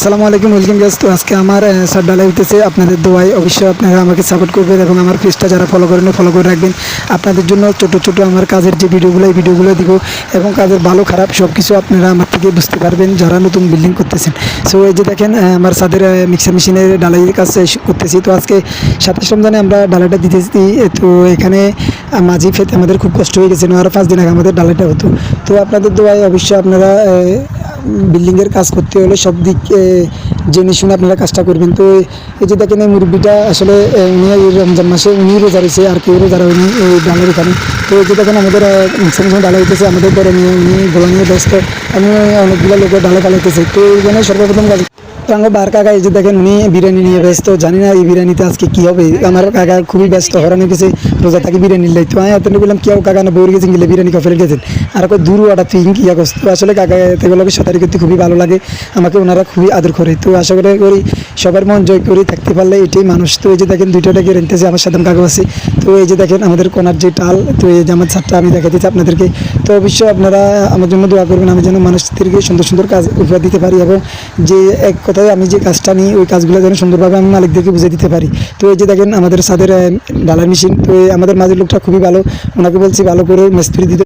আসসালামু আলাইকুম, welcome guys. তো আজকে আমার স্যার ডালাই হইতেছে। আপনাদের দোয়ায় অবশ্যই আপনারা আমাকে সাপোর্ট করবেন এবং আমার পেজটা যারা ফলো করেন ফলো করে রাখবেন। আপনাদের জন্য ছোট ছোট আমার কাজের যে ভিডিওগুলো এই ভিডিওগুলো দিব এবং কাজের ভালো খারাপ সব কিছু আপনারা আমার থেকে বুঝতে পারবেন যারা নতুন বিল্ডিং করতেছেন। সো এই যে দেখেন আমার ছাদের মিক্সার মেশিনের ডালাইয়ের কাজ করতেছি। তো আজকে 27 রমজানে আমরা ডালাইটা দিতেছি। তো এখানে মাঝি ফেতে আমাদের খুব কষ্ট হয়ে গেছে, আরও 5 দিন আগে আমাদের ডালাইটা হতো। তো আপনাদের দোয়ায় অবশ্যই আপনারা বিল্ডিংয়ের কাজ করতে হলে সব দিক জেনে শুনে আপনারা কাজটা করবেন। তো এই যে দেখেন এই মুরব্বিটা আসলে উনি এই রমজান মাসে উনি রোজা রয়েছে, আর কেউ রোজা হয়নি এই ডালের এখানে। তো এই যে দেখেন আমাদের মিক্সার মেশিন ডালা হইতেছে, আমাদের ঘরে নিয়ে উনি গোলা নিয়ে ব্যস্ত, আমি অনেকগুলো লোকের ডালে পালাইতেছে। তো এই জন্য সর্বপ্রথম কাজ আমার বার কাকা এই যে দেখেন উনি বিরিয়ানি নিয়ে ব্যস্ত। জানি না এই বিরিয়ানিতে আজকে কী হবে। আমার কাকা খুবই ব্যস্ত, হরানি গেছে রোজা থাকি বিরিয়ানি লাই। তো আমি এত বললাম কেউ কাকা না বউর গেছেন গেলে বিরিয়ানি কফেল গেছেন আর কই দূর ওটা তুই ইয়া করছ। তো আসলে কাকা এগুলোকে সাঁতারি করতে খুবই ভালো লাগে, আমাকে ওনারা খুবই আদর করে। তো আশা করি সবার মন জয় করে থাকতে পারলে এটাই মানুষ। তো এই যে দেখেন দুইটা ডেকে রেনতেছে, আমার সাথে কাকা আছে। তো এই যে দেখেন আমাদের কোনার যে টাল, তো এই যে আমার ছাদটা আমি দেখা দিচ্ছি আপনাদেরকে। তো অবশ্যই আপনারা আমার জন্য দোয়া করবেন, আমি যেন মানুষদেরকে সুন্দর সুন্দর কাজ উপহার দিতে পারি এবং যে এক কথায় আমি যে কাজটা নিই ওই কাজগুলো যেন সুন্দরভাবে আমি মালিকদেরকে বুঝে দিতে পারি। তো এই যে দেখেন আমাদের ছাদের ডালার মেশিন। তো আমাদের মাঝের লোকটা খুবই ভালো, ওনাকে বলছি ভালো করে মিস্ত্রি দিতে।